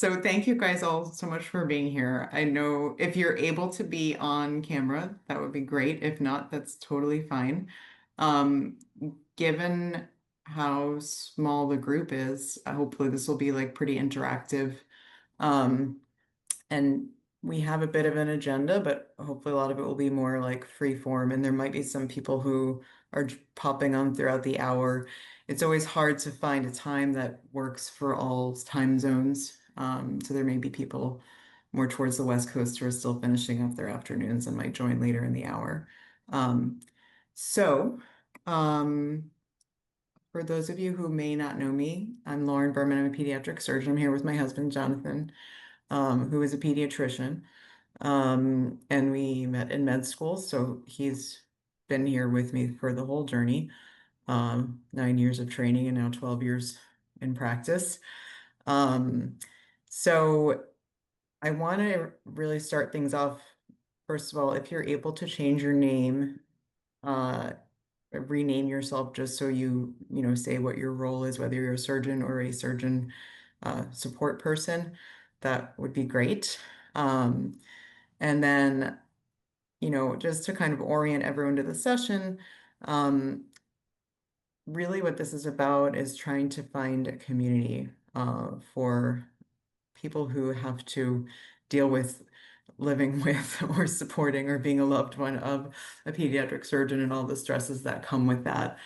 So thank you guys all so much for being here. I know if you're able to be on camera, that would be great. If not, that's totally fine. Um, Given how small the group is, hopefully this will be like pretty interactive. Um, and we have a bit of an agenda, but hopefully a lot of it will be more like free form. And there might be some people who are popping on throughout the hour. It's always hard to find a time that works for all time zones. So there may be people more towards the West Coast who are still finishing up their afternoons and might join later in the hour. Um, so, um, for those of you who may not know me, I'm Lauren Berman. I'm a pediatric surgeon. I'm here with my husband, Jonathan, who is a pediatrician. And we met in med school, so he's been here with me for the whole journey. 9 years of training and now 12 years in practice. Um, so I want to really start things off. First of all, if you're able to change your name, uh, rename yourself just so you say what your role is, whether you're a surgeon or a surgeon support person, that would be great. And then just to kind of orient everyone to the session, um, really what this is about is trying to find a community for people who have to deal with living with or supporting or being a loved one of a pediatric surgeon and all the stresses that come with that.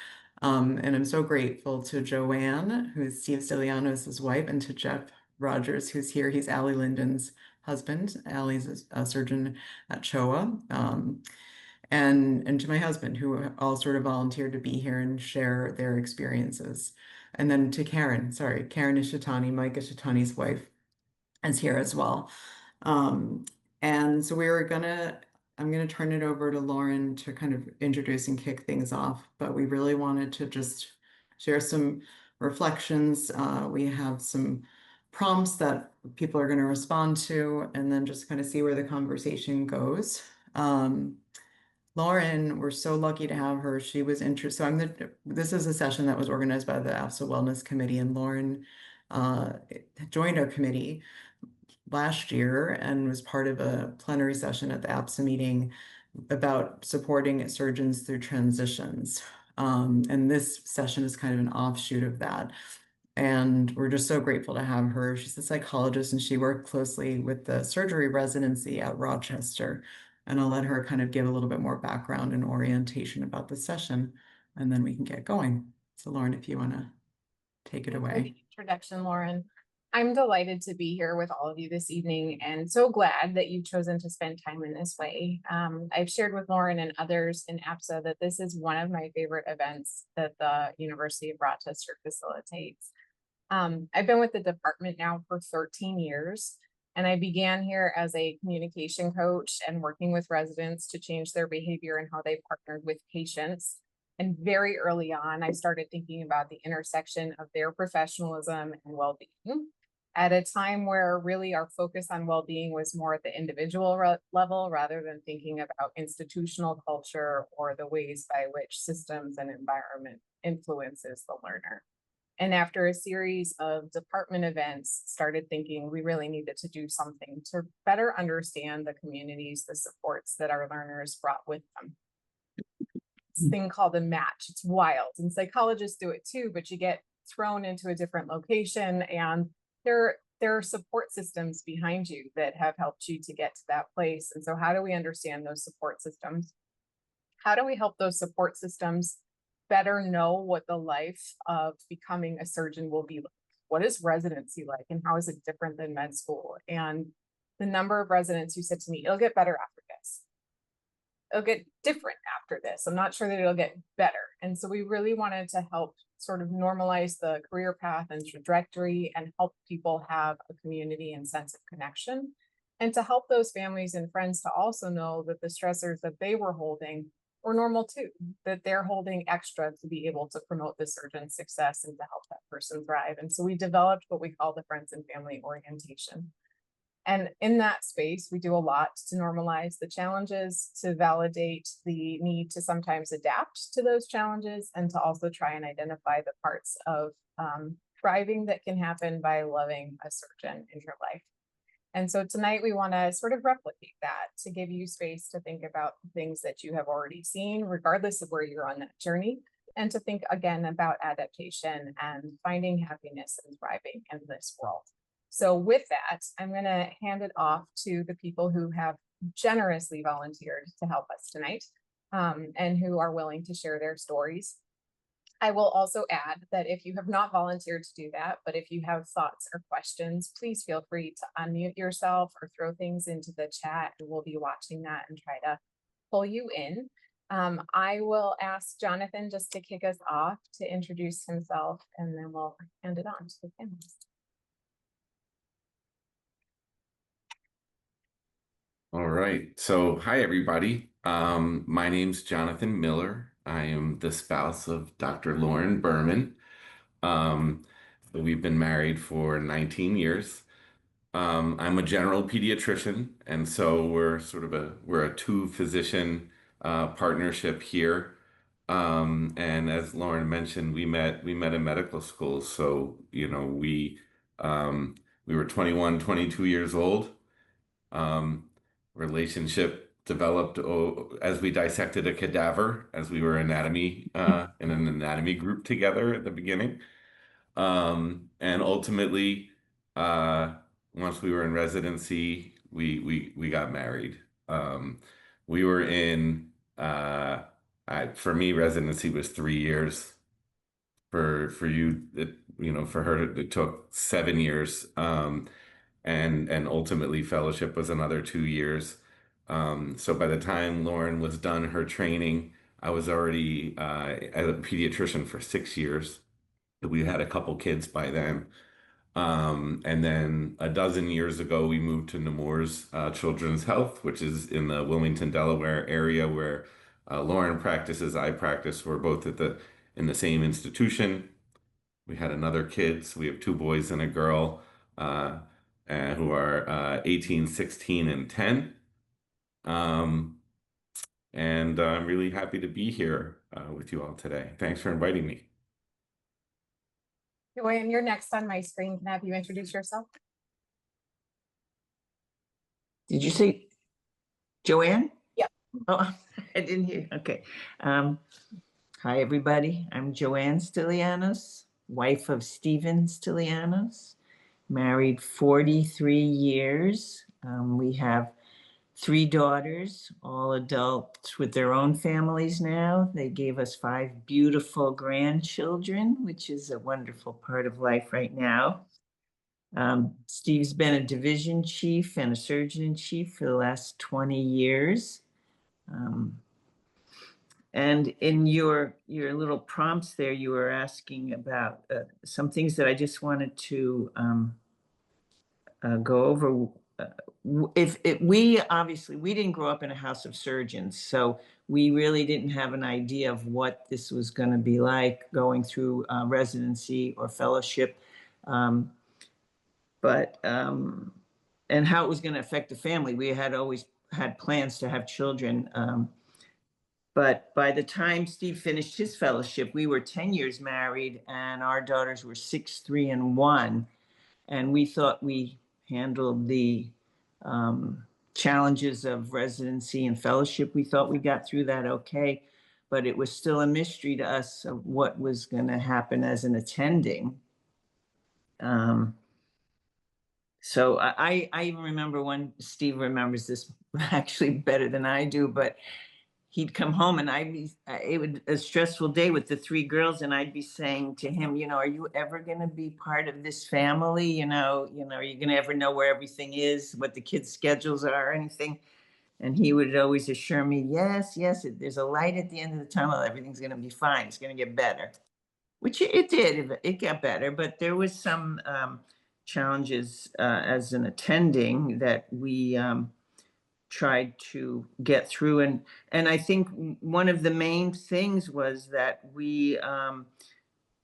And I'm so grateful to Joanne, who is Steve Stilianos' wife, and to Jeff Rogers, who's here. He's Allie Linden's husband. Allie's a surgeon at CHOA. And to my husband, who all sort of volunteered to be here and share their experiences. And then to Karen, sorry, Karen Ishitani, Mike Ishitani's wife, is here as well. Um, and so I'm gonna turn it over to Lauren to kind of introduce and kick things off, but we really wanted to just share some reflections. We have some prompts that people are going to respond to, and then just kind of see where the conversation goes. Lauren, we're so lucky to have her. She was interested. This is a session that was organized by the AFSA Wellness Committee, and Lauren joined our committee last year and was part of a plenary session at the APSA meeting about supporting surgeons through transitions. And this session is kind of an offshoot of that. And we're just so grateful to have her. She's a psychologist and she worked closely with the surgery residency at Rochester. And I'll let her kind of give a little bit more background and orientation about the session, and then we can get going. So Lauren, if you want to take it For the away. introduction, Lauren. I'm delighted to be here with all of you this evening and so glad that you've chosen to spend time in this way. I've shared with Lauren and others in APSA that this is one of my favorite events that the University of Rochester facilitates. I've been with the department now for 13 years, and I began here as a communication coach and working with residents to change their behavior and how they partnered with patients. And very early on, I started thinking about the intersection of their professionalism and well-being at a time where really our focus on well-being was more at the individual level rather than thinking about institutional culture or the ways by which systems and environment influences the learner. And after a series of department events, started thinking we really needed to do something to better understand the communities, the supports that our learners brought with them. This thing called a match. It's wild. And psychologists do it too, but you get thrown into a different location and there are support systems behind you that have helped you to get to that place. And so how do we understand those support systems? How do we help those support systems better know what the life of becoming a surgeon will be like? What is residency like and how is it different than med school? And the number of residents who said to me, it'll get better after this. It'll get different after this. I'm not sure that it'll get better. And so we really wanted to help sort of normalize the career path and trajectory and help people have a community and sense of connection. And to help those families and friends to also know that the stressors that they were holding were normal too, that they're holding extra to be able to promote the surgeon's success and to help that person thrive. And so we developed what we call the friends and family orientation. And in that space, we do a lot to normalize the challenges, to validate the need to sometimes adapt to those challenges, and to also try and identify the parts of thriving that can happen by loving a surgeon in your life. And so tonight we want to sort of replicate that to give you space to think about things that you have already seen, regardless of where you're on that journey, and to think again about adaptation and finding happiness and thriving in this world. So with that, I'm going to hand it off to the people who have generously volunteered to help us tonight, and who are willing to share their stories. I will also add that if you have not volunteered to do that, but if you have thoughts or questions, please feel free to unmute yourself or throw things into the chat, and we'll be watching that and try to pull you in. I will ask Jonathan just to kick us off to introduce himself, and then we'll hand it on to the panelists. All right. So, hi, everybody. My name's Jonathan Miller. I am the spouse of Dr. Lauren Berman. We've been married for 19 years. I'm a general pediatrician, and so we're a two-physician partnership here. And as Lauren mentioned, we met in medical school. So, we were 21, 22 years old. Um, Relationship developed as we dissected a cadaver, as we were in an anatomy group together at the beginning. And ultimately, uh, once we were in residency, we got married. We were in for me, residency was 3 years. For you, for her, it took 7 years. And ultimately fellowship was another 2 years. So by the time Lauren was done her training, I was already as a pediatrician for 6 years. We had a couple kids by then. And then a dozen years ago, we moved to Nemours Children's Health, which is in the Wilmington, Delaware area where Lauren practices, I practice. We're both in the same institution. We had another kids. We have two boys and a girl uh, who are 18, 16, and 10. Um, and I'm really happy to be here with you all today. Thanks for inviting me. Joanne, you're next on my screen. Can I have you introduce yourself? Did you say Joanne? Yep. Oh, I didn't hear. Okay. Hi, everybody. I'm Joanne Stylianos, wife of Stephen Stylianos, married 43 years. We have 3 daughters, all adults with their own families now. They gave us 5 beautiful grandchildren, which is a wonderful part of life right now. Steve's been a division chief and a surgeon in chief for the last 20 years. And in your little prompts there, you were asking about some things that I just wanted to go over. We obviously, we didn't grow up in a house of surgeons, so we really didn't have an idea of what this was going to be like going through residency or fellowship. And how it was going to affect the family. We had always had plans to have children. But by the time Steve finished his fellowship, we were 10 years married and our daughters were 6, 3, and 1. And we thought we handled the challenges of residency and fellowship. We thought we got through that okay, but it was still a mystery to us of what was going to happen as an attending. So I even remember when Steve remembers this actually better than I do, but he'd come home and it would a stressful day with the 3 girls, and I'd be saying to him, are you ever going to be part of this family? Are you going to ever know where everything is, what the kids' schedules are, or anything? And he would always assure me, yes, there's a light at the end of the tunnel. Everything's going to be fine. It's going to get better, which it did. It got better, but there was some challenges as an attending that we tried to get through. And I think one of the main things was that we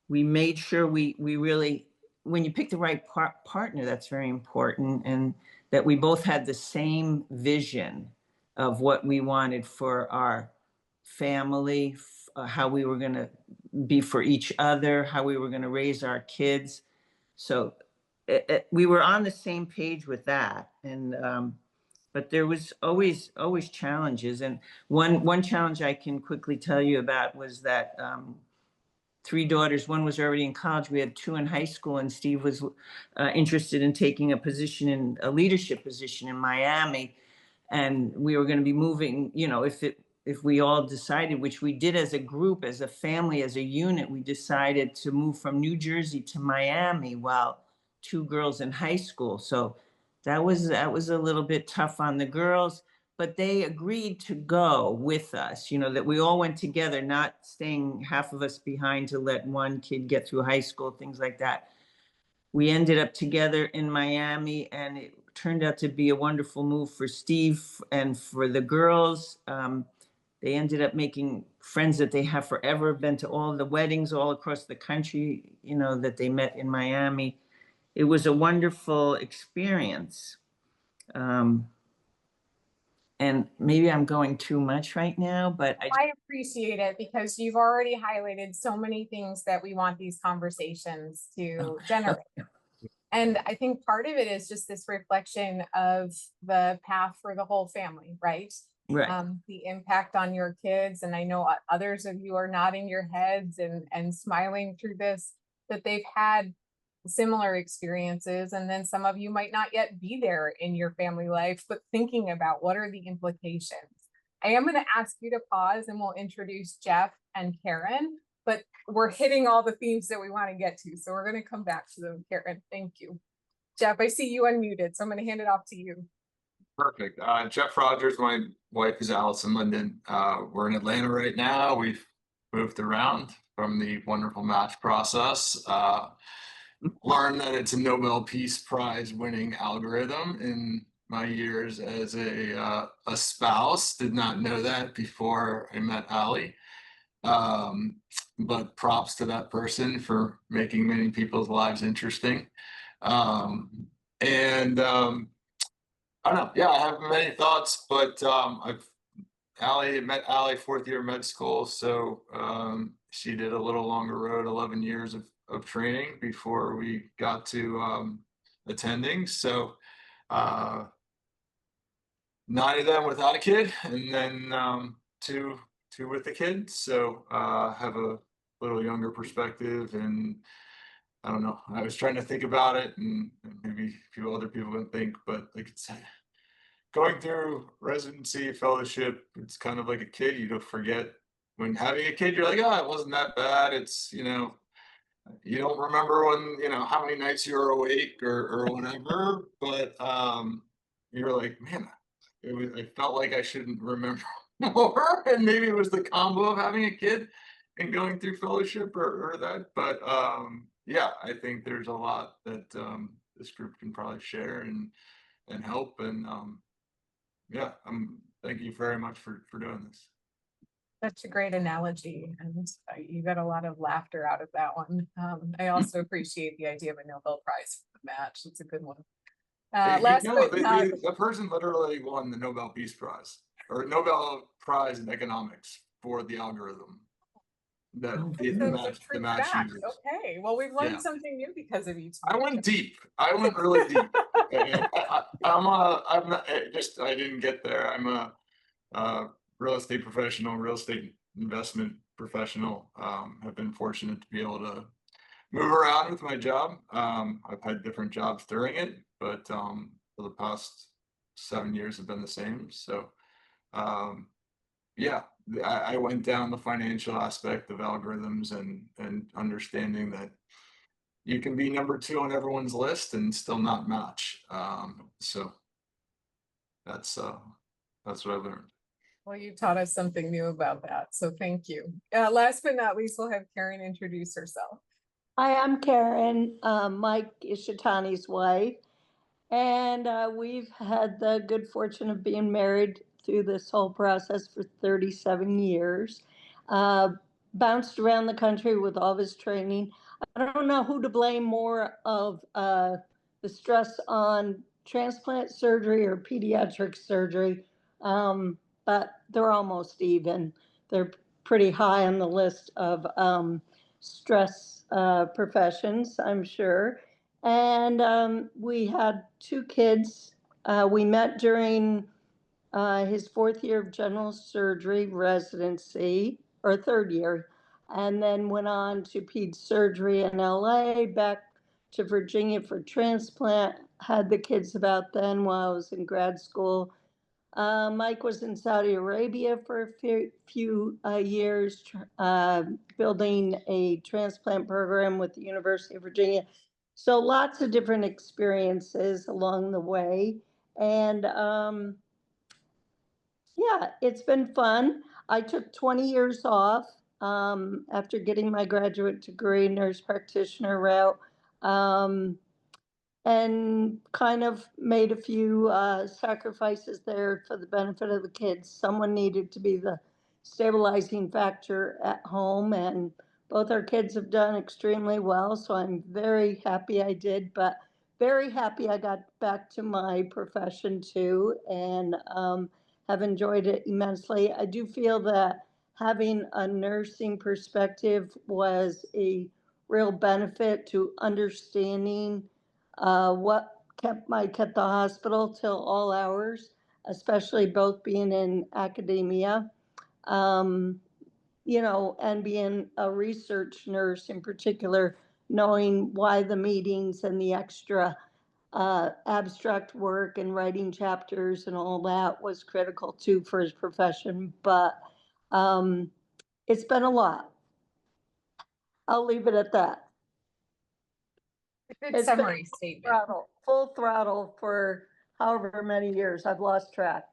made sure we really, when you pick the right partner, that's very important, and that we both had the same vision of what we wanted for our family, how we were going to be for each other, how we were going to raise our kids. So we were on the same page with that. And, but there was always challenges. And one challenge I can quickly tell you about was that, three daughters, one was already in college. We had two in high school, and Steve was interested in taking a leadership position in Miami. And we were going to be moving, if we all decided, which we did as a group, as a family, as a unit, we decided to move from New Jersey to Miami while two girls in high school. So that was a little bit tough on the girls, but they agreed to go with us, that we all went together, not staying half of us behind to let one kid get through high school, things like that. We ended up together in Miami, and it turned out to be a wonderful move for Steve and for the girls. They ended up making friends that they have forever, been to all the weddings all across the country, that they met in Miami. It was a wonderful experience. And maybe I'm going too much right now, but I appreciate it because you've already highlighted so many things that we want these conversations to generate. And I think part of it is just this reflection of the path for the whole family, right? Right. The impact on your kids. And I know others of you are nodding your heads and smiling through this, that they've had similar experiences. And then some of you might not yet be there in your family life, but thinking about what are the implications. I am going to ask you to pause and we'll introduce Jeff and Karen, but we're hitting all the themes that we want to get to. So we're going to come back to them. Karen, thank you. Jeff, I see you unmuted, so I'm going to hand it off to you. Perfect. Jeff Rogers, my wife is Allison Linden. We're in Atlanta right now. We've moved around from the wonderful match process. Learned that it's a Nobel Peace Prize winning algorithm in my years as a spouse. Did not know that before I met Ali. But props to that person for making many people's lives interesting. I don't know. Yeah, I have many thoughts, but I've met Ali fourth year med school, so she did a little longer road, 11 years of training before we got to attending. So 9 of them without a kid, and then two with the kid. So have a little younger perspective, and I don't know. I was trying to think about it, and maybe other people can think, but like it's going through residency, fellowship. It's kind of like a kid. You don't forget when having a kid. You're like, oh, it wasn't that bad. It's you don't remember when how many nights you were awake or whatever. But you're like, man, I felt like I shouldn't remember more, and maybe it was the combo of having a kid and going through fellowship or that. But yeah, I think there's a lot that this group can probably share and help. And yeah, thank you very much for doing this. Such a great analogy, and you got a lot of laughter out of that one. I also appreciate the idea of a Nobel Prize for the match. It's a good one. The person literally won the Nobel Peace Prize or Nobel Prize in economics for the algorithm that the match uses. Okay, well, we've learned something new because of you. I went deep. I went really deep. I didn't get there. I'm a real estate professional, real estate investment professional. Have been fortunate to be able to move around with my job. I've had different jobs during it, but for the past 7 years have been the same. So yeah, I went down the financial aspect of algorithms and understanding that you can be number 2 on everyone's list and still not match. So that's what I learned. Well, you taught us something new about that, so thank you. Last but not least, we'll have Karen introduce herself. Hi, I'm Karen, Mike Ishitani's wife, and we've had the good fortune of being married through this whole process for 37 years. Bounced around the country with all his training. I don't know who to blame more of the stress on transplant surgery or pediatric surgery, but they're almost even. They're pretty high on the list of stress professions, I'm sure. And we had 2 kids. We met during his 4th year of general surgery residency, or 3rd year, and then went on to ped surgery in LA, back to Virginia for transplant. Had the kids about then while I was in grad school. Mike was in Saudi Arabia for a few years, building a transplant program with the University of Virginia. So lots of different experiences along the way. And yeah, it's been fun. I took 20 years off after getting my graduate degree, nurse practitioner route, and kind of made a few sacrifices there for the benefit of the kids. Someone needed to be the stabilizing factor at home, and both our kids have done extremely well. So I'm very happy I did, but very happy I got back to my profession too, and have enjoyed it immensely. I do feel that having a nursing perspective was a real benefit to understanding what kept Mike at the hospital till all hours, especially both being in academia, um, and being a research nurse in particular, knowing why the meetings and the extra abstract work and writing chapters and all that was critical too for his profession. But um, it's been a lot. I'll leave it at that. A good It's been summary statement. full throttle for however many years. I've lost track.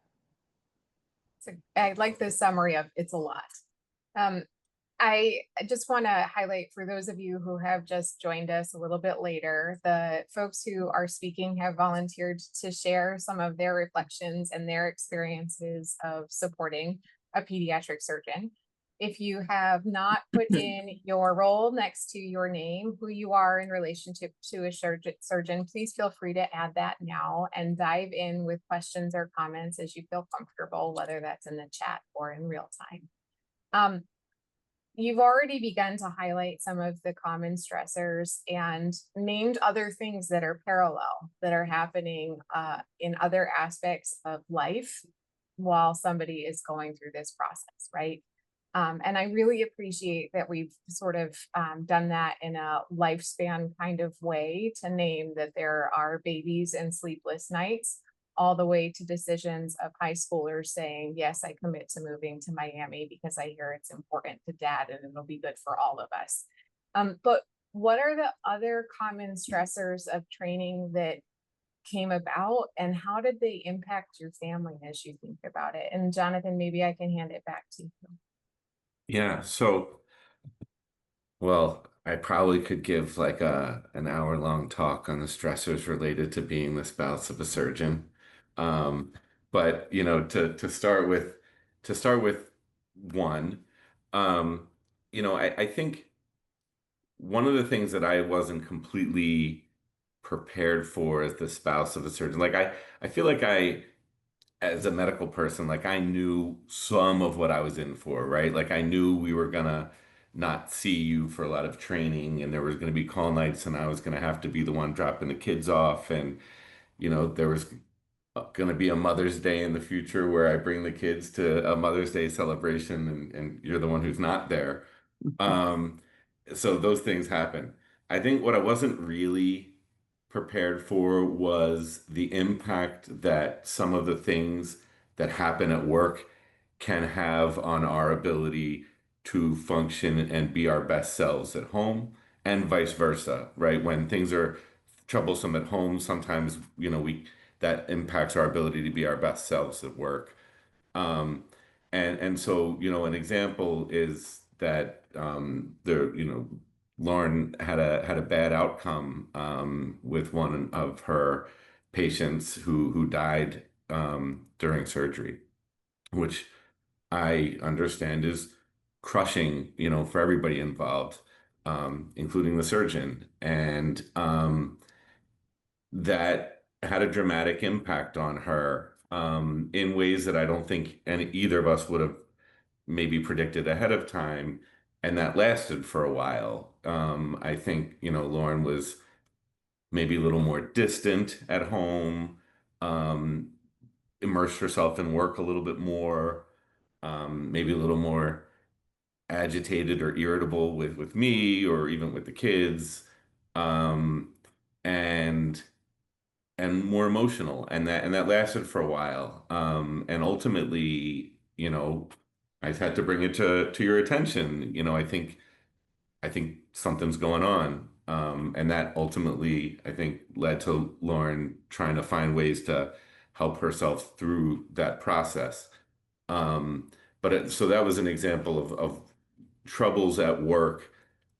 I like the summary of it's a lot. I just want to highlight for those of you who have just joined us a little bit later, the folks who are speaking have volunteered to share some of their reflections and their experiences of supporting a pediatric surgeon. If you have not put in your role next to your name, who you are in relationship to a surgeon, please feel free to add that now and dive in with questions or comments as you feel comfortable, whether that's in the chat or in real time. You've already begun to highlight some of the common stressors and named other things that are parallel, that are happening in other aspects of life while somebody is going through this process, right? And I really appreciate that we've sort of done that in a lifespan kind of way to name that there are babies and sleepless nights, all the way to decisions of high schoolers saying, yes, I commit to moving to Miami because I hear it's important to dad and it'll be good for all of us. But what are the other common stressors of training that came about, and how did they impact your family as you think about it? And Jonathan, maybe I can hand it back to you. Yeah, so, well, I probably could give like an hour-long talk on the stressors related to being the spouse of a surgeon. Um, but to start with one, I think one of the things that I wasn't completely prepared for as the spouse of a surgeon, like I feel like as a medical person, like I knew some of what I was in for, right? Like I knew we were gonna not see you for a lot of training, and there was gonna be call nights, and I was gonna have to be the one dropping the kids off, and there was gonna be a Mother's Day in the future where I bring the kids to a Mother's Day celebration, and you're the one who's not there. Um, so those things happen. I think what I wasn't really prepared for was the impact that some of the things that happen at work can have on our ability to function and be our best selves at home, and vice versa, right? When things are troublesome at home, sometimes, we that impacts our ability to be our best selves at work. Um, and so, an example is that Lauren had a bad outcome with one of her patients who died during surgery, which I understand is crushing, for everybody involved, including the surgeon. And that had a dramatic impact on her in ways that I don't think either of us would have maybe predicted ahead of time. And that lasted for a while. I think, Lauren was maybe a little more distant at home, um, immerse herself in work a little bit more, maybe a little more agitated or irritable with me or even with the kids, um, and more emotional, and that lasted for a while, and ultimately, I had to bring it to your attention. I think something's going on. And that ultimately, I think, led to Lauren trying to find ways to help herself through that process. Um, so that was an example of troubles at work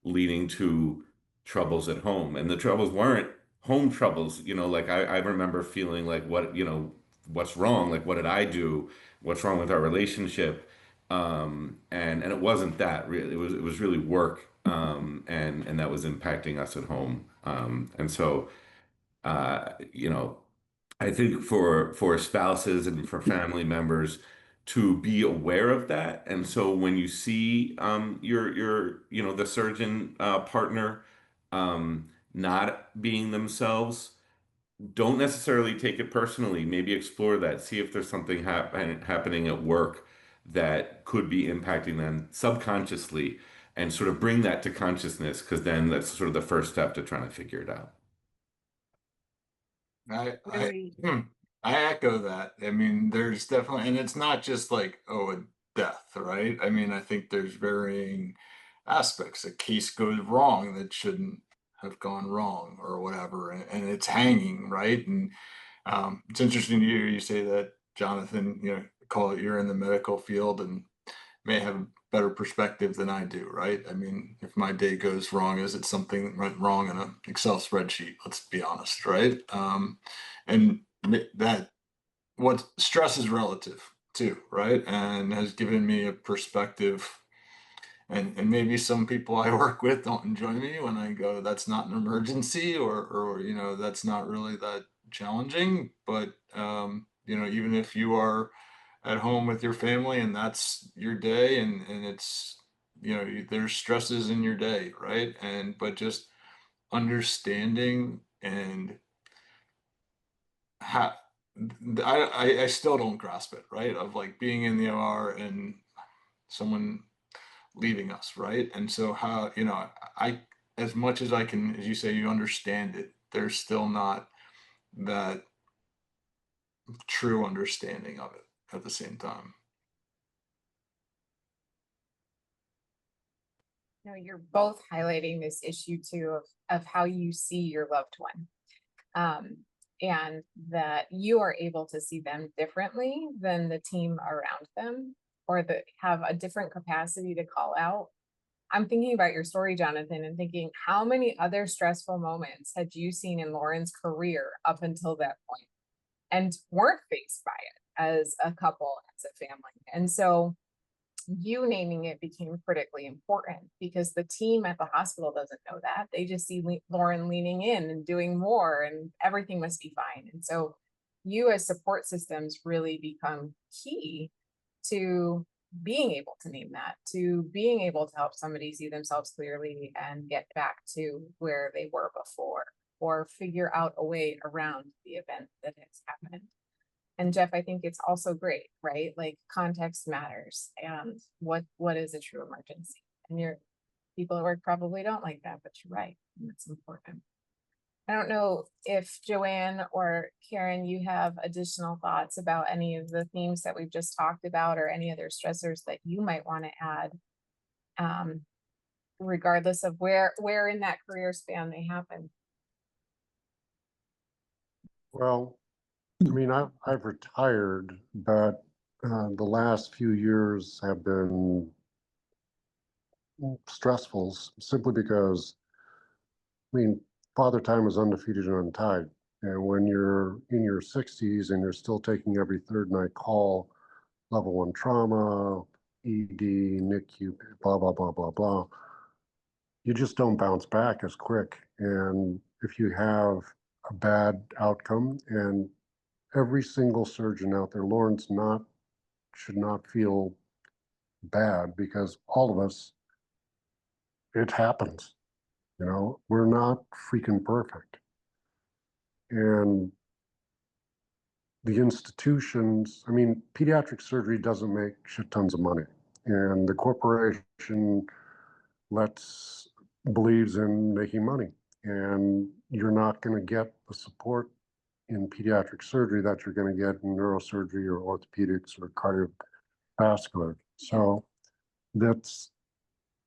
leading to troubles at home. And the troubles weren't home troubles, like I remember feeling like, what's wrong? Like, what did I do? What's wrong with our relationship? And it wasn't that really, it was really work. And that was impacting us at home. And so, you know, I think for spouses and for family members to be aware of that, and so when you see your the surgeon partner not being themselves, don't necessarily take it personally. Maybe explore that, see if there's something happening at work that could be impacting them subconsciously, and sort of bring that to consciousness, because then that's sort of the first step to trying to figure it out. I Really, I echo that. I mean, there's definitely, and it's not just like, oh, a death, right? I mean, I think there's varying aspects. A case goes wrong that shouldn't have gone wrong or whatever, and it's hanging, right? And it's interesting to hear you say that, Jonathan, call it, you're in the medical field and may have a better perspective than I do, right? I mean, if my day goes wrong, is it something that went wrong in an Excel spreadsheet? Let's be honest, right? And that what stress is relative too, right? And has given me a perspective. And maybe some people I work with don't enjoy me when I go, that's not an emergency, or that's not really that challenging. But even if you are at home with your family and that's your day, and it's there's stresses in your day, right? And but just understanding and how I still don't grasp it, right? Of like being in the OR and someone leaving us, right? And so how, I, as much as I can, as you say, you understand it, there's still not that true understanding of it at the same time. you're both highlighting this issue too of how you see your loved one. And that you are able to see them differently than the team around them, or that have a different capacity to call out. I'm thinking about your story, Jonathan, and thinking how many other stressful moments had you seen in Lauren's career up until that point and weren't faced by it as a couple, as a family. And so you naming it became critically important because the team at the hospital doesn't know that. They just see Lauren leaning in and doing more and everything must be fine. And so you as support systems really become key to being able to name that, to being able to help somebody see themselves clearly and get back to where they were before, or figure out a way around the event that has happened. And Jeff, I think it's also great, right? Like context matters, and what is a true emergency? And your people at work probably don't like that, but you're right, and it's important. I don't know if Joanne or Karen, you have additional thoughts about any of the themes that we've just talked about, or any other stressors that you might want to add, regardless of where in that career span they happen. Well, I mean, I've retired, but the last few years have been stressful simply because, I mean, Father Time is undefeated and untied. And when you're in your 60s and you're still taking every third night call, level 1 trauma, ED, NICU, blah, blah, blah, blah, blah, you just don't bounce back as quick. And if you have a bad outcome, and every single surgeon out there, Lauren's should not feel bad, because all of us, it happens. We're not freaking perfect. And the institutions, I mean, pediatric surgery doesn't make shit tons of money. And the corporation believes in making money. And you're not going to get the support in pediatric surgery that you're going to get in neurosurgery or orthopedics or cardiovascular. So that's,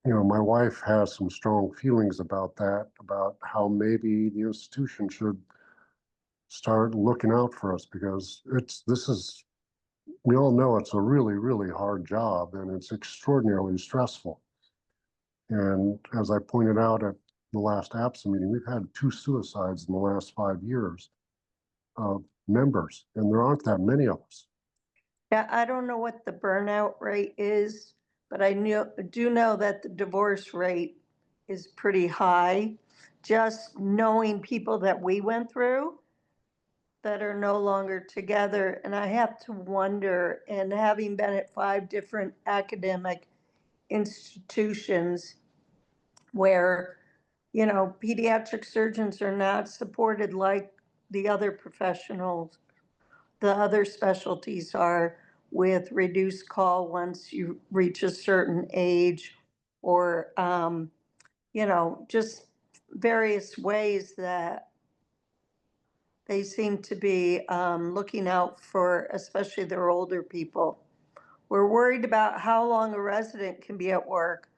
my wife has some strong feelings about that, about how maybe the institution should start looking out for us, because we all know it's a really, really hard job and it's extraordinarily stressful. And as I pointed out at the last APSA meeting, we've had 2 suicides in the last 5 years of members, and there aren't that many of us. Yeah, I don't know what the burnout rate is, but I do know that the divorce rate is pretty high. Just knowing people that we went through that are no longer together, and I have to wonder, and having been at 5 different academic institutions where, pediatric surgeons are not supported like the other professionals, the other specialties are, with reduced call once you reach a certain age, or, just various ways that they seem to be looking out for, especially their older people. We're worried about how long a resident can be at work,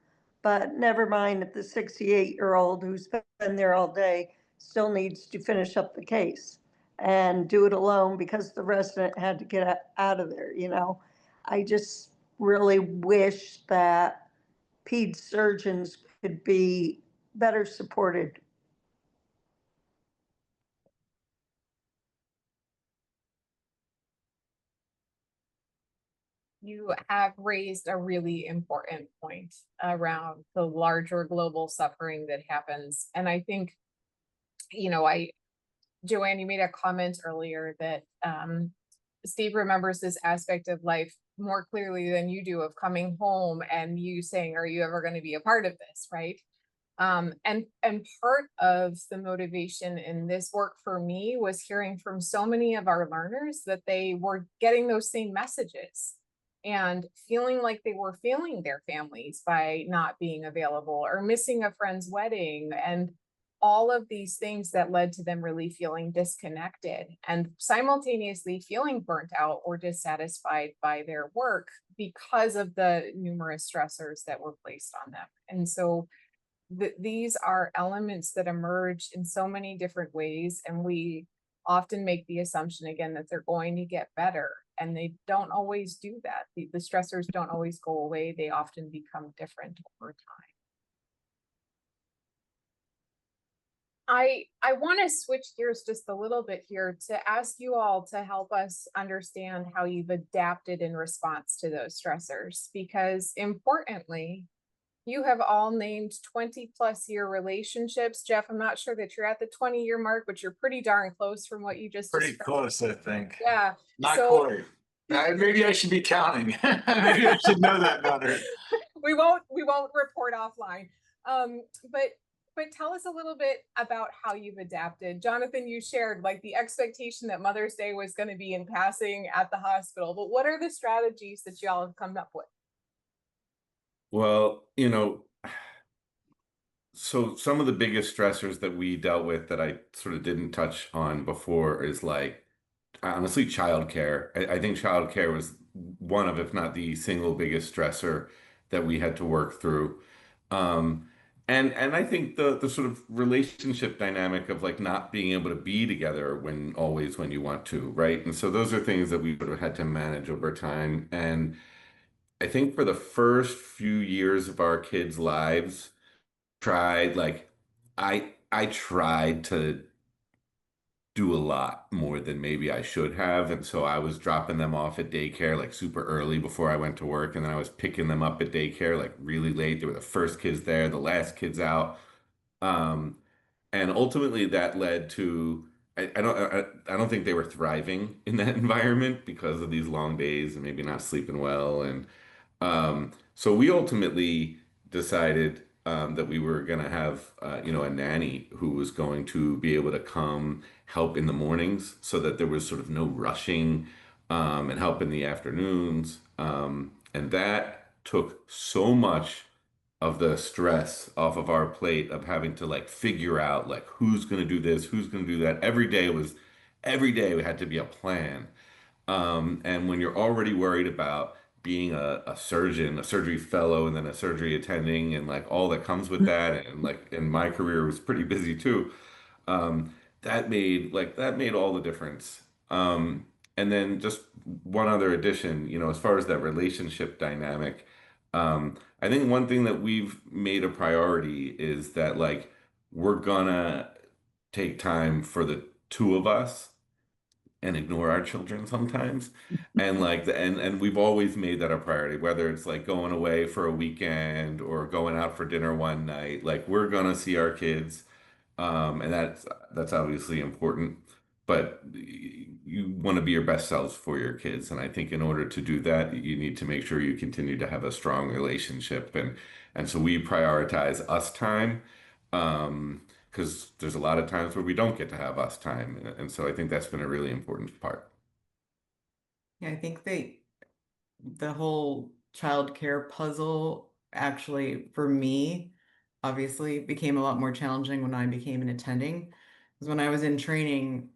but never mind if the 68-year-old who's been there all day still needs to finish up the case and do it alone because the resident had to get out of there, I just really wish that ped surgeons could be better supported. You have raised a really important point around the larger global suffering that happens. And I think, Joanne, you made a comment earlier that Steve remembers this aspect of life more clearly than you do, of coming home and you saying, are you ever going to be a part of this, right? And part of the motivation in this work for me was hearing from so many of our learners that they were getting those same messages and feeling like they were failing their families by not being available or missing a friend's wedding, and all of these things that led to them really feeling disconnected and simultaneously feeling burnt out or dissatisfied by their work because of the numerous stressors that were placed on them. And so these are elements that emerge in so many different ways, and we often make the assumption again that they're going to get better, and they don't always do that. The stressors don't always go away. They often become different over time. I want to switch gears just a little bit here to ask you all to help us understand how you've adapted in response to those stressors, because importantly, you have all named 20+ year relationships. Jeff, I'm not sure that you're at the 20-year mark, but you're pretty darn close from what you just Pretty described. close, I think. Yeah. Not so- quite. Maybe I should be counting. Maybe I should know that better. we won't report offline. But tell us a little bit about how you've adapted. Jonathan, you shared like the expectation that Mother's Day was going to be in passing at the hospital, but what are the strategies that y'all have come up with? Well, so some of the biggest stressors that we dealt with that I sort of didn't touch on before is like, honestly, childcare. I think childcare was one of, if not the single biggest stressor that we had to work through. And I think the sort of relationship dynamic of like not being able to be together when you want to, right? And so those are things that we sort of had to manage over time. And I think for the first few years of our kids' lives, I tried to do a lot more than maybe I should have. And so I was dropping them off at daycare like super early before I went to work. And then I was picking them up at daycare like really late. They were the first kids there, the last kids out. Um, and ultimately that led to, I don't think they were thriving in that environment because of these long days and maybe not sleeping well. And so we ultimately decided, that we were going to have, a nanny who was going to be able to come help in the mornings so that there was sort of no rushing, and help in the afternoons. And that took so much of the stress off of our plate of having to like figure out like who's going to do this, who's going to do that. Every day we had to be a plan. And when you're already worried about being a surgeon, a surgery fellow, and then a surgery attending, and like all that comes with that, and like, and my career was pretty busy too. That made all the difference. And then just one other addition, as far as that relationship dynamic, I think one thing that we've made a priority is that like we're gonna take time for the two of us and ignore our children sometimes. And like and we've always made that a priority, whether it's like going away for a weekend or going out for dinner one night, like we're gonna see our kids. And that's obviously important, but you want to be your best selves for your kids. And I think in order to do that, you need to make sure you continue to have a strong relationship. And so we prioritize us time, because there's a lot of times where we don't get to have us time. And so I think that's been a really important part. Yeah, I think the whole childcare puzzle actually, for me, obviously became a lot more challenging when I became an attending. Because when I was in training,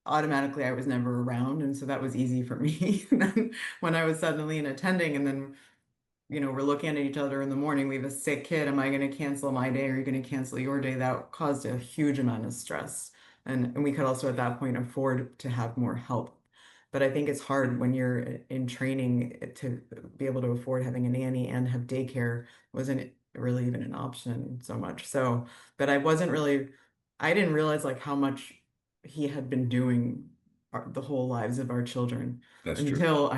automatically I was never around, and so that was easy for me. And then when I was suddenly an attending, and then we're looking at each other in the morning, we have a sick kid, am I going to cancel my day? Or are you going to cancel your day? That caused a huge amount of stress. And we could also at that point afford to have more help. But I think it's hard when you're in training to be able to afford having a nanny and have daycare wasn't really even an option so much. So, but I didn't realize like how much he had been doing the whole lives of our children That's true. until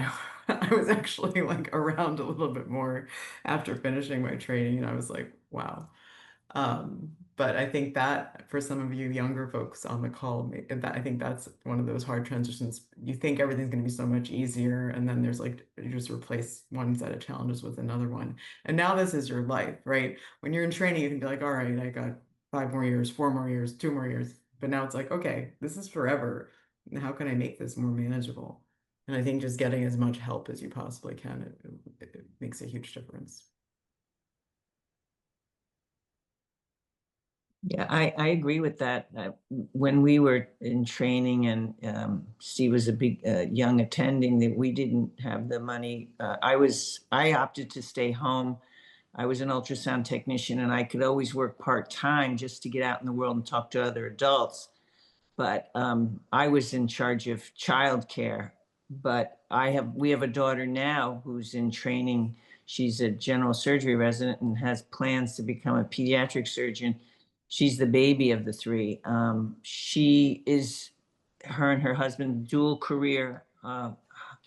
I was actually like around a little bit more after finishing my training, and I was like, wow. But I think that for some of you younger folks on the call, I think that's one of those hard transitions. You think everything's going to be so much easier, and then there's like you just replace one set of challenges with another one. And now this is your life, right? When you're in training, you can be like, all right, I got 5 more years, 4 more years, 2 more years. But now it's like, okay, this is forever. How can I make this more manageable? And I think just getting as much help as you possibly can, it makes a huge difference. Yeah, I agree with that. When we were in training and Steve was a big young attending, that we didn't have the money. I opted to stay home. I was an ultrasound technician and I could always work part-time just to get out in the world and talk to other adults. But I was in charge of childcare. But we have a daughter now who's in training. She's a general surgery resident and has plans to become a pediatric surgeon. She's the baby of the three. Her and her husband, dual career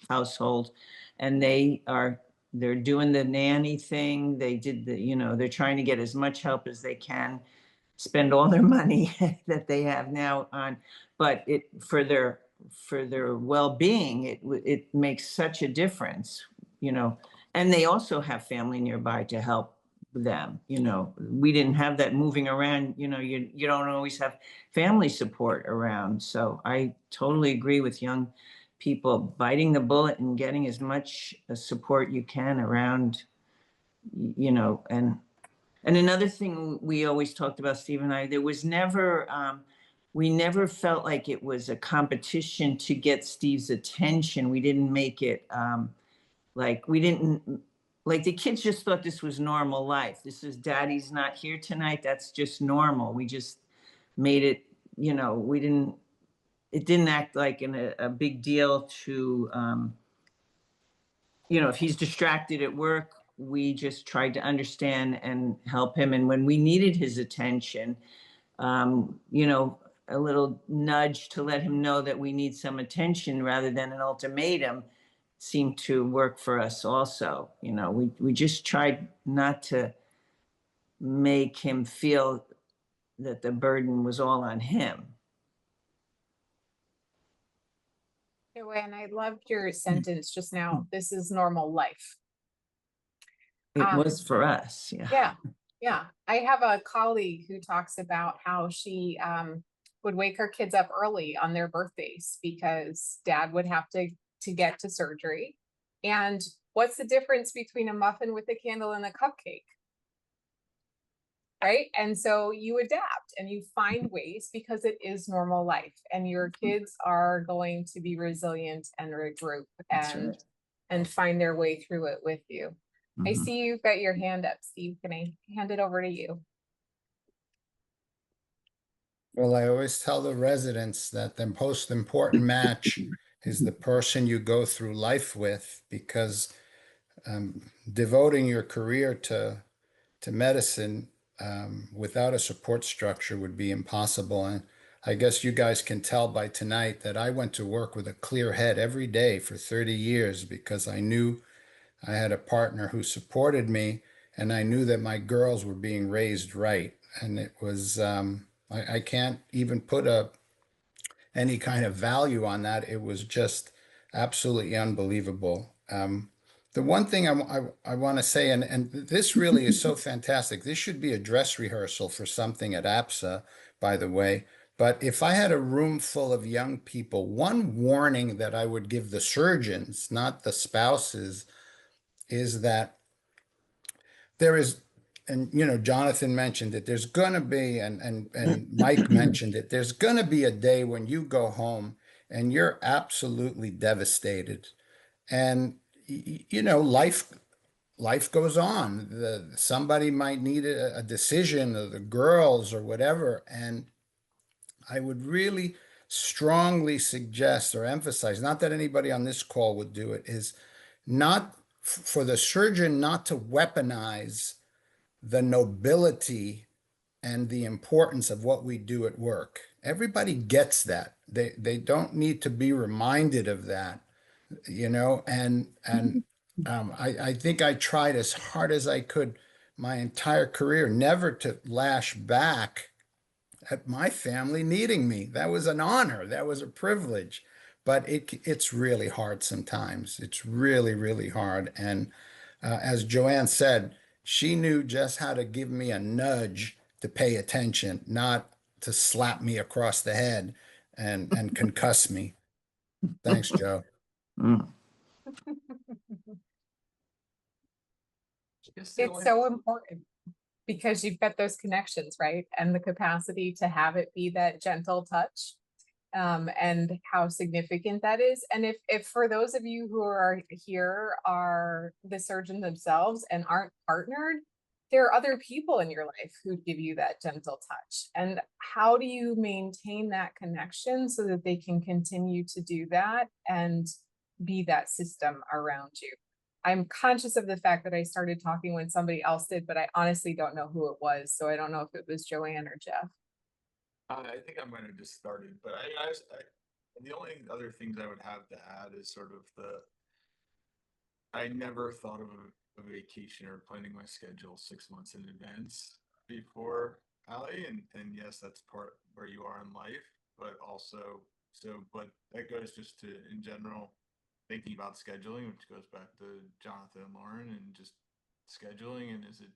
household, and they're doing the nanny thing. They're trying to get as much help as they can, spend all their money that they have now on, but for their well-being, it makes such a difference, and they also have family nearby to help them. We didn't have that moving around. You don't always have family support around. So I totally agree with young people biting the bullet and getting as much support you can around, and another thing we always talked about, Steve and I, we never felt like it was a competition to get Steve's attention. We didn't make it the kids just thought this was normal life. This is daddy's not here tonight. That's just normal. We just made it, it didn't act like a big deal to, if he's distracted at work, we just tried to understand and help him. And when we needed his attention, a little nudge to let him know that we need some attention rather than an ultimatum seemed to work for us also. We just tried not to make him feel that the burden was all on him. And I loved your sentence just now. This is normal life. It was for us. Yeah. Yeah. Yeah, I have a colleague who talks about how she would wake her kids up early on their birthdays because dad would have to get to surgery. And what's the difference between a muffin with a candle and a cupcake? Right? And so you adapt and you find ways because it is normal life and your kids are going to be resilient and regroup That's and right. and find their way through it with you. I Mhm. see you've got your hand up, Steve. Can I hand it over to you? Well, I always tell the residents that the most important match is the person you go through life with, because devoting your career to medicine without a support structure would be impossible. And I guess you guys can tell by tonight that I went to work with a clear head every day for 30 years because I knew I had a partner who supported me, and I knew that my girls were being raised right. And it was, I can't even put any kind of value on that. It was just absolutely unbelievable. The one thing I want to say, and this really is so fantastic, this should be a dress rehearsal for something at APSA, by the way. But if I had a room full of young people, one warning that I would give the surgeons, not the spouses, is that there is, and Jonathan mentioned it, there's gonna be, and Mike mentioned it, there's gonna be a day when you go home and you're absolutely devastated. And life goes on. Somebody might need a decision, or the girls or whatever. And I would really strongly suggest or emphasize, not that anybody on this call would do it, is not for the surgeon not to weaponize the nobility and the importance of what we do at work. Everybody gets that. They don't need to be reminded of that, and I think I tried as hard as I could my entire career never to lash back at my family needing me. That was an honor. That was a privilege. But it's really hard sometimes. It's really, really hard. And as Joanne said, she knew just how to give me a nudge to pay attention, not to slap me across the head and concuss me. Thanks, Joe. Mm. I guess the It's only- so important because you've got those connections, right? And the capacity to have it be that gentle touch. And how significant that is. And if for those of you who are here are the surgeon themselves and aren't partnered, there are other people in your life who give you that gentle touch. And how do you maintain that connection so that they can continue to do that and be that system around you? I'm conscious of the fact that I started talking when somebody else did, but I honestly don't know who it was. So I don't know if it was Joanne or Jeff. I think I might have just started, but the only other things I would have to add is sort of I never thought of a vacation or planning my schedule 6 months in advance before, Ali, and yes, that's part where you are in life, but also, but that goes just to, in general, thinking about scheduling, which goes back to Jonathan and Lauren, and just scheduling, and is it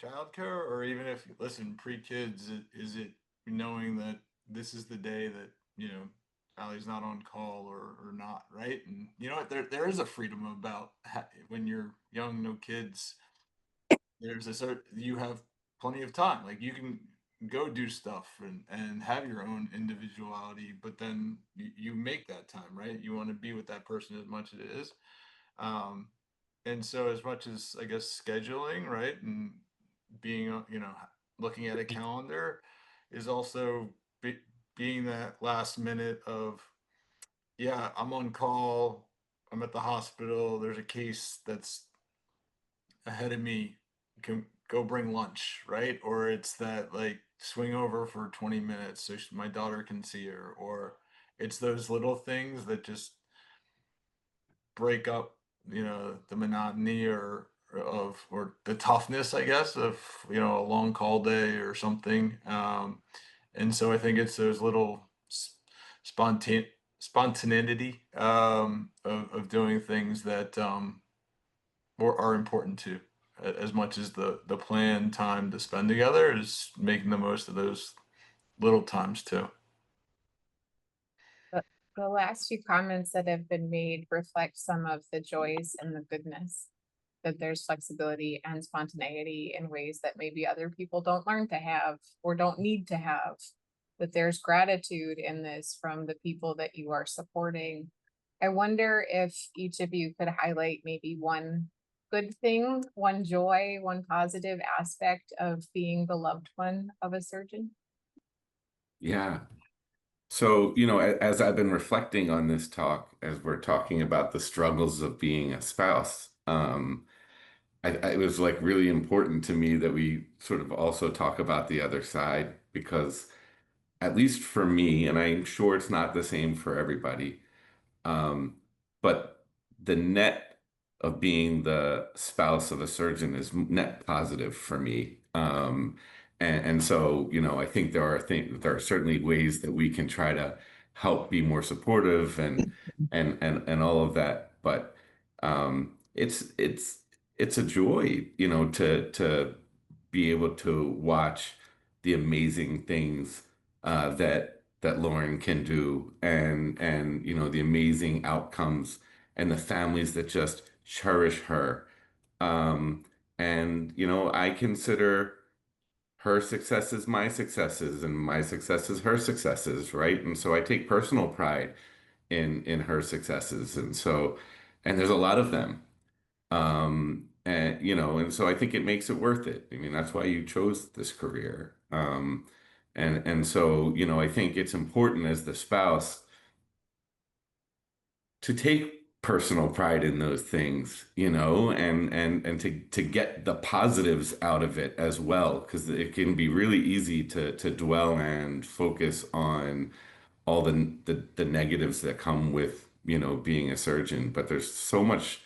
childcare, or even if, listen, pre-kids, is it knowing that this is the day that, Allie's not on call or not, right? And you know what, there is a freedom about when you're young, no kids, there's you have plenty of time, like you can go do stuff and have your own individuality, but then you make that time, right? You want to be with that person as much as it is. And so as much as, I guess, scheduling, right, and being, looking at a calendar is also being that last minute of, yeah, I'm on call, I'm at the hospital, there's a case that's ahead of me, can go bring lunch, right? Or it's that, like, swing over for 20 minutes so my daughter can see her, or it's those little things that just break up, the monotony or the toughness, I guess, of, a long call day or something. And so I think it's those little spontaneity of doing things that are important too. as much as the planned time to spend together is making the most of those little times too. The last few comments that have been made reflect some of the joys and the goodness. That there's flexibility and spontaneity in ways that maybe other people don't learn to have or don't need to have. That there's gratitude in this from the people that you are supporting. I wonder if each of you could highlight maybe one good thing, one joy, one positive aspect of being the loved one of a surgeon. Yeah. So, you know, as I've been reflecting on this talk, as we're talking about the struggles of being a spouse, it was like really important to me that we sort of also talk about the other side, because at least for me, and I'm sure it's not the same for everybody, but the net of being the spouse of a surgeon is net positive for me. And so, you know, I think there are certainly ways that we can try to help be more supportive and all of that. But it's a joy, you know, to be able to watch the amazing things that Lauren can do, and you know, the amazing outcomes and the families that just cherish her. Um, and you know, I consider her successes my successes, and my successes her successes, right? And so I take personal pride in her successes, and so, and there's a lot of them. And you know, and so I think it makes it worth it. I mean, that's why you chose this career. And so, you know, I think it's important as the spouse to take personal pride in those things, you know, and to get the positives out of it as well, because it can be really easy to dwell and focus on all the negatives that come with, you know, being a surgeon. But there's so much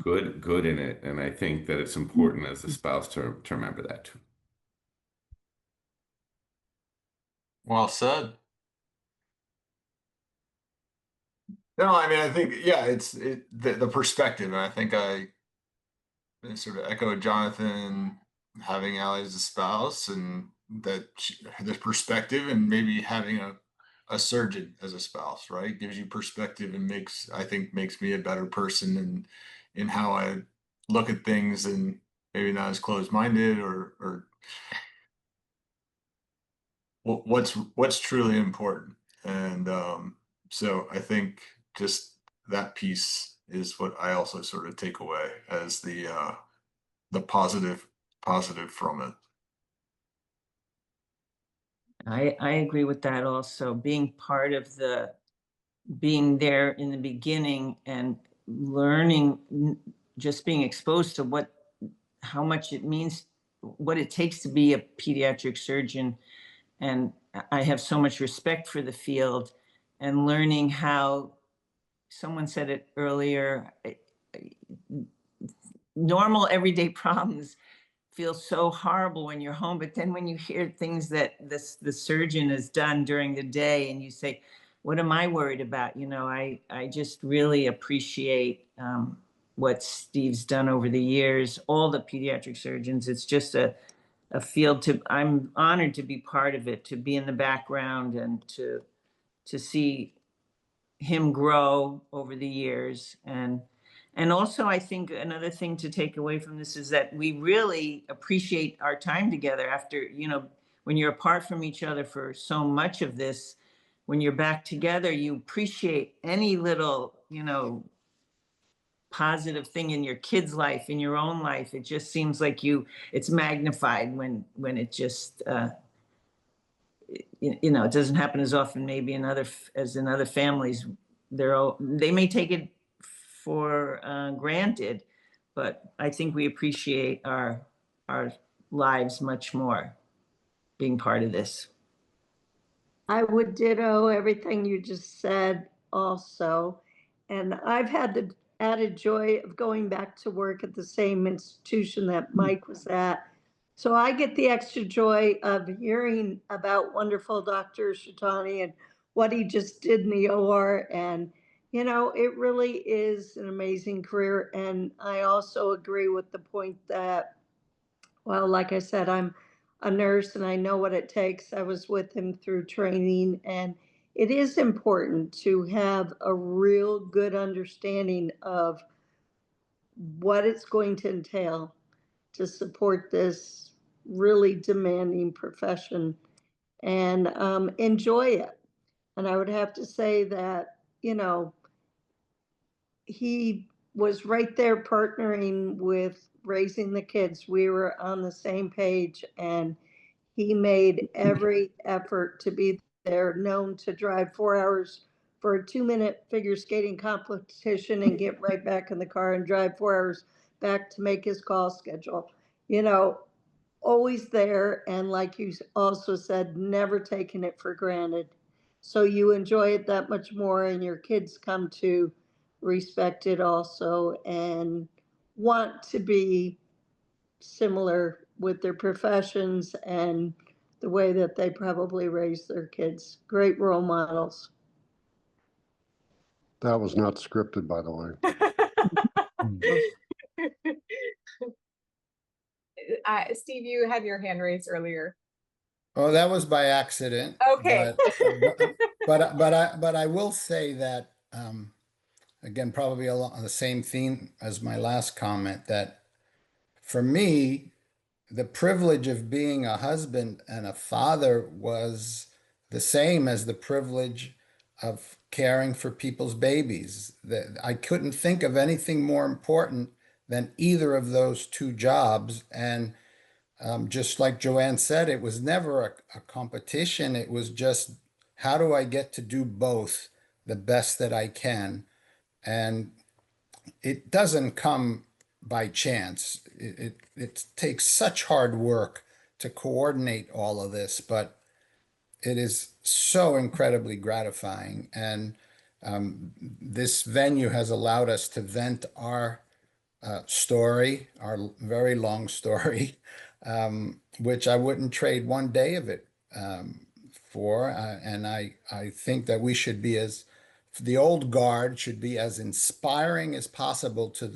good in it, and I think that it's important as a spouse to remember that too. Well said. No, I mean, I think, yeah, the perspective, and I think I sort of echo Jonathan, having Allie as a spouse, and that the perspective, and maybe having a surgeon as a spouse, right? Gives you perspective and I think makes me a better person in how I look at things, and maybe not as closed-minded or what's truly important. And so I think just that piece is what I also sort of take away as the positive from it. I agree with that also. Being part of being there in the beginning and learning, just being exposed to how much it means, what it takes to be a pediatric surgeon. And I have so much respect for the field, and learning how, someone said it earlier, normal everyday problems feel so horrible when you're home, but then when you hear things that the surgeon has done during the day, and you say, what am I worried about? You know, I just really appreciate what Steve's done over the years, all the pediatric surgeons. It's just a field I'm honored to be part of it, to be in the background, and to see him grow over the years. And also, I think another thing to take away from this is that we really appreciate our time together after, you know, when you're apart from each other for so much of this, when you're back together, you appreciate any little, you know, positive thing in your kid's life, in your own life. It just seems like it's magnified when it just, you know, it doesn't happen as often, maybe in other families. They may take it for granted, but I think we appreciate our lives much more being part of this. I would ditto everything you just said also. And I've had the added joy of going back to work at the same institution that Mike was at. So I get the extra joy of hearing about wonderful Dr. Shitani and what he just did in the OR, and you know, it really is an amazing career. And I also agree with the point that, well, like I said, I'm a nurse and I know what it takes. I was with him through training, and it is important to have a real good understanding of what it's going to entail to support this really demanding profession and enjoy it. And I would have to say that, you know, he was right there partnering with raising the kids. We were on the same page, and he made every effort to be there, known to drive 4 hours for a 2-minute figure skating competition and get right back in the car and drive 4 hours back to make his call schedule. You know, always there. And like you also said, never taking it for granted. So you enjoy it that much more, and your kids come to respect it also and want to be similar with their professions and the way that they probably raise their kids. Great role models. That was not scripted, by the way. Steve, you had your hand raised earlier. Oh, that was by accident. Okay. But I will say that, again, probably along the same theme as my last comment, that for me, the privilege of being a husband and a father was the same as the privilege of caring for people's babies. That I couldn't think of anything more important than either of those two jobs. And just like Joanne said, it was never a competition. It was just, how do I get to do both the best that I can? And it doesn't come by chance. It takes such hard work to coordinate all of this, but it is so incredibly gratifying. And this venue has allowed us to vent our story, our very long story, which I wouldn't trade one day of it for. And I think that we should be the old guard should be as inspiring as possible to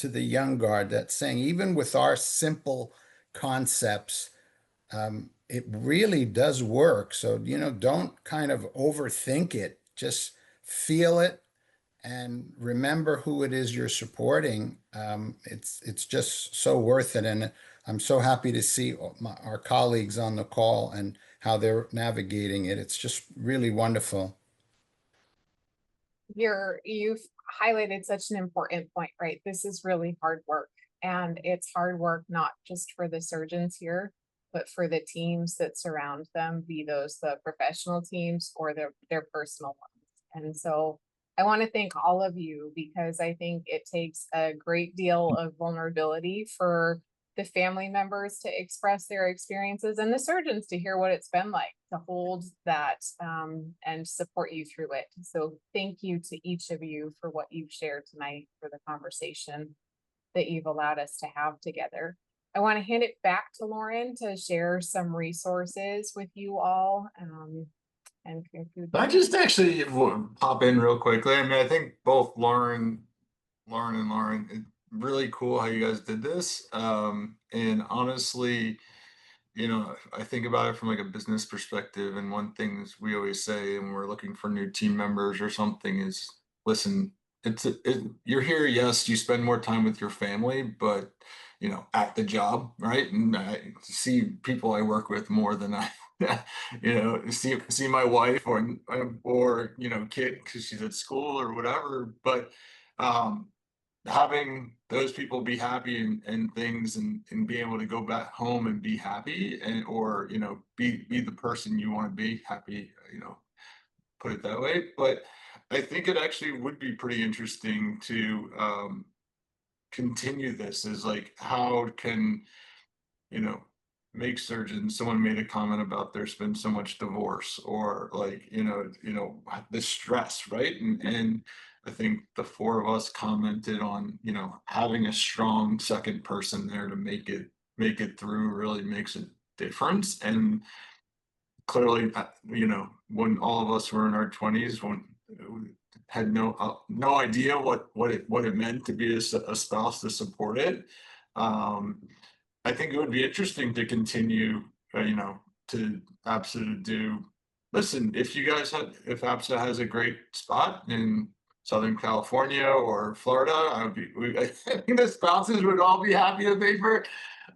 the young guard. That's saying, even with our simple concepts, it really does work. So, you know, don't kind of overthink it. Just feel it and remember who it is you're supporting. It's just so worth it. And I'm so happy to see our colleagues on the call and how they're navigating it. It's just really wonderful. You've highlighted such an important point, right? This is really hard work, and it's hard work not just for the surgeons here, but for the teams that surround them, be those the professional teams or their personal ones. And so I want to thank all of you, because I think it takes a great deal of vulnerability for the family members to express their experiences and the surgeons to hear what it's been like to hold that and support you through it. So thank you to each of you for what you've shared tonight, for the conversation that you've allowed us to have together. I want to hand it back to Lauren to share some resources with you all and conclude. I just actually pop in real quickly. I mean, I think both Lauren and Lauren, it's really cool how you guys did this. And honestly, you know, I think about it from like a business perspective, and one thing we always say, and we're looking for new team members or something, is listen, you're here, yes, you spend more time with your family, but you know, at the job, right? And I see people I work with more than I you know, see my wife or you know, kid because she's at school or whatever. But having those people be happy and things, and be able to go back home and be happy, and or you know, be the person you want to be happy, you know, put it that way. But I think it actually would be pretty interesting to continue this, is like, how can, you know, make surgeons, someone made a comment about there's been so much divorce, or like, you know, the stress, right? And I think the four of us commented on, you know, having a strong second person there to make it through really makes a difference. And clearly, you know, when all of us were in our 20s, when had no idea what it meant to be a spouse to support it. I think it would be interesting to continue, to APSA to do. Listen, if APSA has a great spot in Southern California or Florida, I think the spouses would all be happy to pay for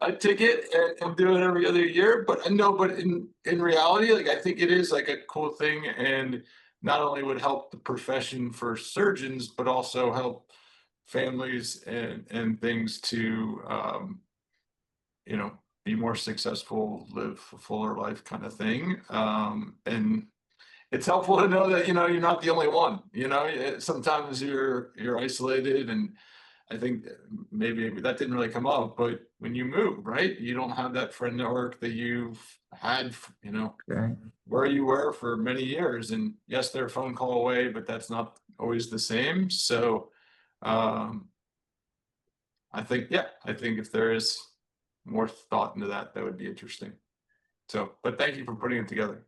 a ticket and do it every other year. But no, but in reality, like, I think it is like a cool thing, and not only would help the profession for surgeons, but also help families and things to be more successful, live a fuller life kind of thing. And it's helpful to know that, you're not the only one, sometimes you're isolated. And I think maybe that didn't really come up, but when you move, right, you don't have that friend network that you've had, Right. where you were for many years. And yes, they're a phone call away, but that's not always the same. So I think if there is more thought into that would be interesting. So, but thank you for putting it together.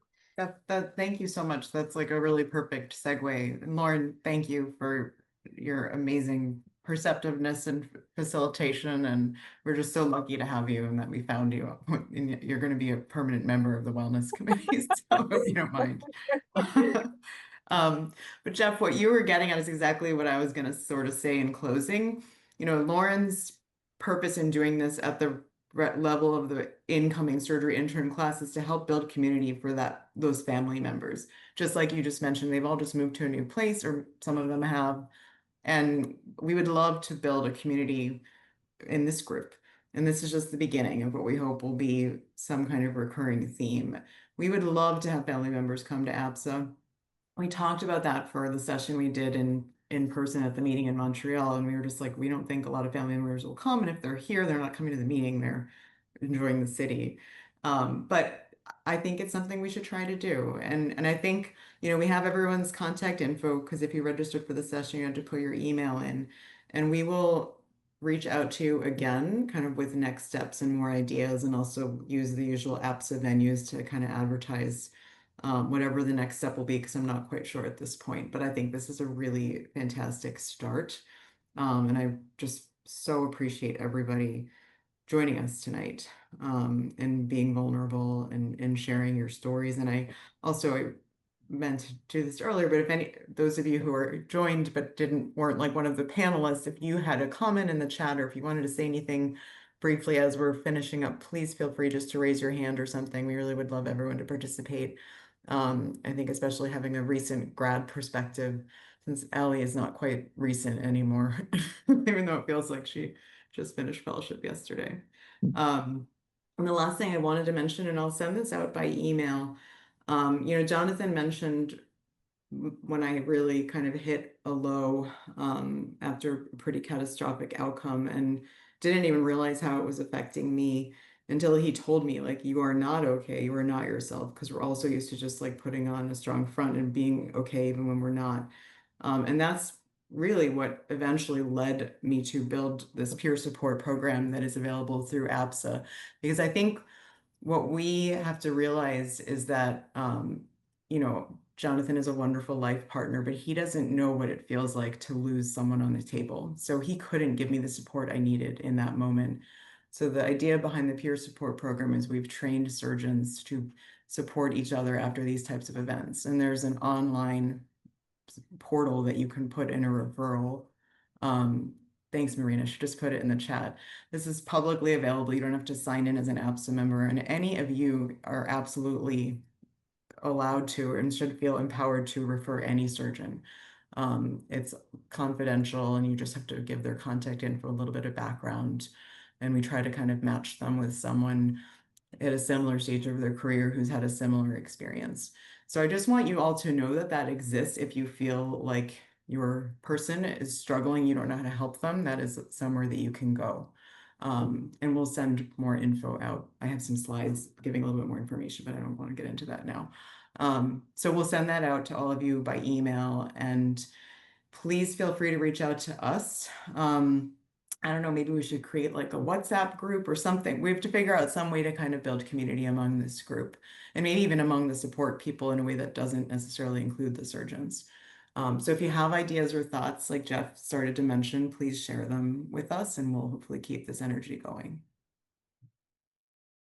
Thank you so much. That's like a really perfect segue. And Lauren, thank you for your amazing perceptiveness and facilitation. And we're just so lucky to have you and that we found you. And you're going to be a permanent member of the wellness committee, so I hope you don't mind. But Jeff, what you were getting at is exactly what I was going to sort of say in closing. Lauren's purpose in doing this at the level of the incoming surgery intern class is to help build community for those family members. Just like you just mentioned, they've all just moved to a new place, or some of them have. And we would love to build a community in this group. And this is just the beginning of what we hope will be some kind of recurring theme. We would love to have family members come to APSA. We talked about that for the session we did in person at the meeting in Montreal, and we were just like, we don't think a lot of family members will come, and if they're here, they're not coming to the meeting, they're enjoying the city. But I think it's something we should try to do. And I think, we have everyone's contact info, because if you registered for the session, you had to put your email in, and we will reach out to you again, kind of with next steps and more ideas, and also use the usual APSA venues to kind of advertise whatever the next step will be, because I'm not quite sure at this point. But I think this is a really fantastic start. And I just so appreciate everybody joining us tonight, and being vulnerable and sharing your stories. And I meant to do this earlier, but if those of you who are joined but weren't like one of the panelists, if you had a comment in the chat, or if you wanted to say anything briefly as we're finishing up, please feel free just to raise your hand or something. We really would love everyone to participate. I think especially having a recent grad perspective, since Allie is not quite recent anymore, even though it feels like she just finished fellowship yesterday. And the last thing I wanted to mention, and I'll send this out by email, Jonathan mentioned when I really kind of hit a low after a pretty catastrophic outcome, and didn't even realize how it was affecting me until he told me, like, you are not okay, you are not yourself, because we're also used to just like putting on a strong front and being okay even when we're not. And that's really what eventually led me to build this peer support program that is available through APSA. Because I think what we have to realize is that, Jonathan is a wonderful life partner, but he doesn't know what it feels like to lose someone on the table. So he couldn't give me the support I needed in that moment. So the idea behind the peer support program is we've trained surgeons to support each other after these types of events. And there's an online portal that you can put in a referral. Thanks, Marina. She just put it in the chat. This is publicly available. You don't have to sign in as an APSA member, and any of you are absolutely allowed to and should feel empowered to refer any surgeon. It's confidential, and you just have to give their contact info, a little bit of background, and we try to kind of match them with someone at a similar stage of their career who's had a similar experience. So I just want you all to know that that exists. If you feel like your person is struggling, you don't know how to help them, that is somewhere that you can go. And we'll send more info out. I have some slides giving a little bit more information, but I don't want to get into that now. So we'll send that out to all of you by email, and please feel free to reach out to us. I don't know, maybe we should create like a WhatsApp group or something. We have to figure out some way to kind of build community among this group, and maybe even among the support people in a way that doesn't necessarily include the surgeons. So if you have ideas or thoughts, like Jeff started to mention, please share them with us and we'll hopefully keep this energy going.